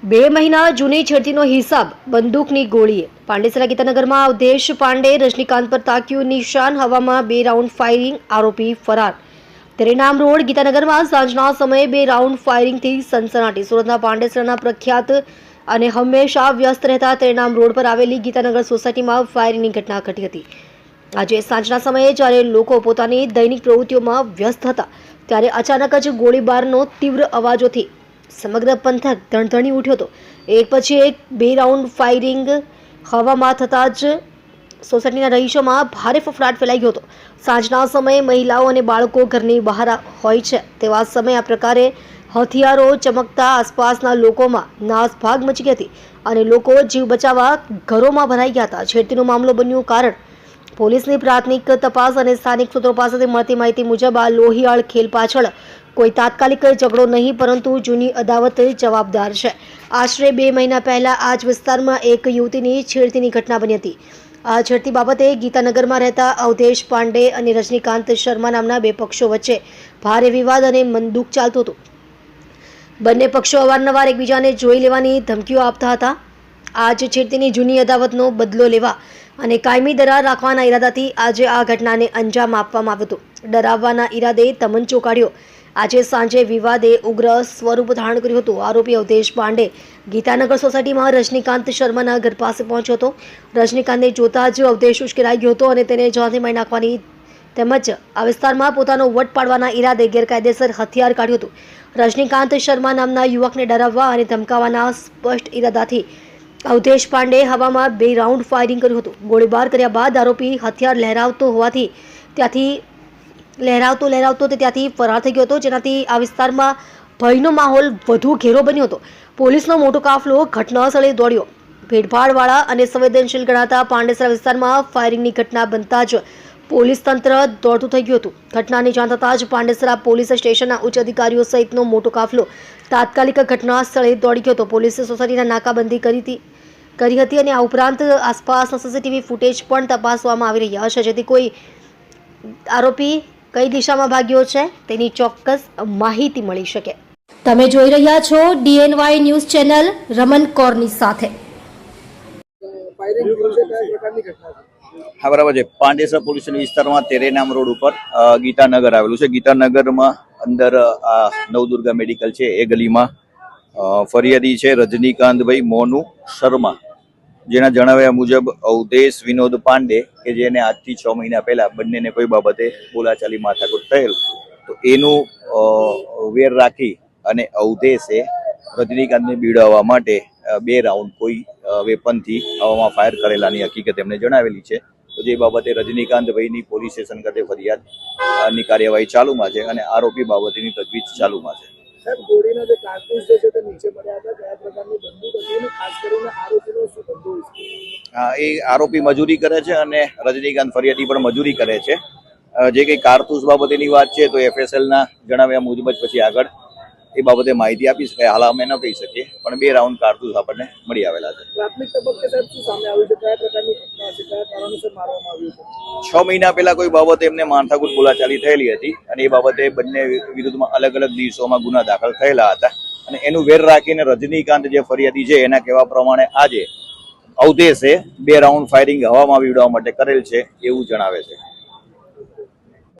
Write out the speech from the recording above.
2 મહિના જૂની છેડતીનો હિસાબ બંદૂકની ગોળીએ. પાંડેસરા ગીતાનગરમાં અવધેશ પાંડે રજનીકાંત પર તાક્યું નિશાન, હવામાં 2 રાઉન્ડ ફાયરિંગ, આરોપી ફરાર. તેરેનામ રોડ ગીતાનગરમાં સાંજના સમયે 2 રાઉન્ડ ફાયરિંગથી સનસનાટી. સુરતના પાંડેસરાના પ્રખ્યાત અને હંમેશા વ્યસ્ત રહેતા તેરેનામ રોડ પર આવેલી ગીતાનગર સોસાયટીમાં ફાયરિંગની ઘટના ઘટી હતી. આજે સાંજના સમયે જ્યારે લોકો પોતાની દૈનિક પ્રવૃત્તિઓમાં વ્યસ્ત હતા ત્યારે અચાનક જ ગોળીબારનો તીવ્ર અવાજોથી સમગ્ર પંથક ધણધણી ઉઠ્યો હતો. એક પછી એક 2 રાઉન્ડ ફાયરિંગ હવામાં થતાં જ સોસાયટીના રહીશોમાં ભારે ફફડાટ ફેલાઈ ગયો હતો. સાંજના સમયે મહિલાઓ અને બાળકો ઘરની બહાર હોય છે તેવા સમયે આ પ્રકારે હથિયારો ચમકતા આસપાસના લોકોમાં નાસભાગ મચી ગઈ હતી અને લોકો જીવ બચાવવા ઘરોમાં ભરાઈ ગયા હતા. છેડતીનો મામલો બન્યું કારણ પોલીસની પ્રાથમિક તપાસ અને સ્થાનિક સૂત્રો પાસેથી મળતી માહિતી મુજબ આ લોહિયાળ ખેલ પાછળ કોઈ તાત્કાલિક ઝઘડો નહીં પરંતુ જૂની અદાવત જવાબદાર છે. આશરે 2 મહિના પહેલા આ જ વિસ્તારમાં એક યુવતીની છેડતીની ઘટના બની હતી. આ છેડતી બાબતે ગીતાનગરમાં રહેતા અવધેશ પાંડે અને રજનીકાંત શર્મા નામના 2 પક્ષો વચ્ચે ભારે વિવાદ અને મનદુખ ચાલતું હતું. બંને પક્ષો અવારનવાર એકબીજાને જોઈ લેવાની ધમકીઓ આપતા હતા. આ જ છેડતીની જૂની અદાવતનો બદલો લેવા અને કાયમી દરાર રાખવાના ઈરાદાથી આજે આ ઘટનાને અંજામ આપવામાં આવ્યો હતો. ડરાવવાના ઈરાદે તમંચો કાઢ્યો. આજે સાંજે વિવાદે ઉગ્ર સ્વરૂપ ધારણ કર્યું હતું. આરોપી અવધેશ પાંડે ગીતાનગર સોસાયટીમાં રજનીકાંત શર્માના ઘર પાસે પહોંચ્યો હતો. રજનીકાંતને જોતા જ અવધેશ ઉશ્કેરાઈ ગયો હતો અને તેને જાનથી મારી નાખવાની તેમજ આ વિસ્તારમાં પોતાનો વટ પાડવાના ઈરાદે ગેરકાયદેસર હથિયાર કાઢ્યું હતું. રજનીકાંત શર્મા નામના યુવકને ડરાવવા અને ધમકાવવાના સ્પષ્ટ ઈરાદાથી અવધેશ પાંડે હવામાં 2 રાઉન્ડ ફાયરિંગ કર્યું હતું. ગોળીબાર કર્યા બાદ આરોપી હથિયાર લહેરાવતો ત્યાંથી ફરાર થઈ ગયો હતો, જેનાથી આ વિસ્તારમાં ભયનો માહોલ વધુ ઘેરો બન્યો હતો. પોલીસનો મોટો કાફલો ઘટના સ્થળે દોડ્યો. ભીડભાડવાળા અને સંવેદનશીલ ગણાતા પાંડેસરા વિસ્તારમાં ફાયરિંગની ઘટના બનતા જ પોલીસ તંત્ર દોડતું થઈ ગયું હતું. ઘટનાની જાણ થતાં જ પાંડેસરા પોલીસ સ્ટેશનના ઉચ્ચ અધિકારીઓ સહિતનો મોટો કાફલો તાત્કાલિક ઘટના સ્થળે દોડી ગયો હતો. પોલીસે સોસાયટીના નાકાબંધી કરી હતી અને આ ઉપરાંત આસપાસના સીસીટીવી ફૂટેજ પણ તપાસવામાં આવી રહ્યા છે, જેથી કોઈ આરોપી કઈ દિશામાં ભાગ્યો છે તેની ચોક્કસ માહિતી મળી શકે. તમે જોઈ રહ્યા છો DNY ન્યૂઝ ચેનલ રમન કૌરની સાથે. હા, બરાબર છે. પાંડેસરા પોલીસ વિસ્તારમાં તેરેનામ રોડ ઉપર ગીતાનગર આવેલું છે. ગીતાનગરમાં અંદર આ નવદુર્ગા મેડિકલ છે એ ગલીમાં ફરિયાદી છે રજનીકાંતભાઈ મોનુ શર્મા, જેના જણાવ્યા મુજબ અવધેશ વિનોદ પાંડે કે જેને આજથી 6 મહિના પહેલા બંનેને કોઈ બાબતે બોલાચાલી માથાકૂટ થયેલ, તો એનું વેર રાખી અને અવધેશે રજનીકાંતને બીડાવવા માટે 2 રાઉન્ડ કોઈ વેપનથી હવામાં ફાયર કરેલાની હકીકત એમને જણાવેલી છે. તો જે બાબતે રજનીકાંતભાઈની પોલીસ સ્ટેશન ખાતે ફરિયાદની કાર્યવાહી ચાલુમાં છે અને આરોપી બાબતેની તજવીજ ચાલુમાં છે. સાહેબ, ગોળીના જે કારતૂસ છે તે નીચે પડ્યા હતા, કયા પ્રકારની બંદૂક હતી અને ખાસ કરીને આરોપીનો શું ધંધો છે? હા, એ આરોપી મજૂરી કરે છે અને રજનીકાંત ફરિયાદી પણ મજૂરી કરે છે. જે કંઈ કારતૂસ બાબતેની વાત છે તો FSLના જણાવ્યા મુજબ જ પછી આગળ એ બાબતે માહિતી આપી શકાય. હાલ અમે ન કહી શકીએ, પણ 2 રાઉન્ડ કારતૂસ આપણને મળી આવેલા છે. પ્રાથમિક તબક્કે સાહેબ શું સામે આવ્યું છે? કયા પ્રકારની ઘટના છે? કયા કારણોસર મારવામાં આવ્યું છે? 6 મહિના પહેલા કોઈ બાબતે એમને માથાકૂટ બોલાચાલી થયેલી હતી અને એ બાબતે બંને વિરુદ્ધમાં અલગ અલગ દિવસોમાં ગુના દાખલ થયેલા હતા અને એનું વેર રાખીને રજનીકાંત જે ફરિયાદી છે એના કહેવા પ્રમાણે આજે અવધેશે 2 રાઉન્ડ ફાયરિંગ હવામાં બીવડાવવા માટે કરેલ છે એવું જણાવે છે.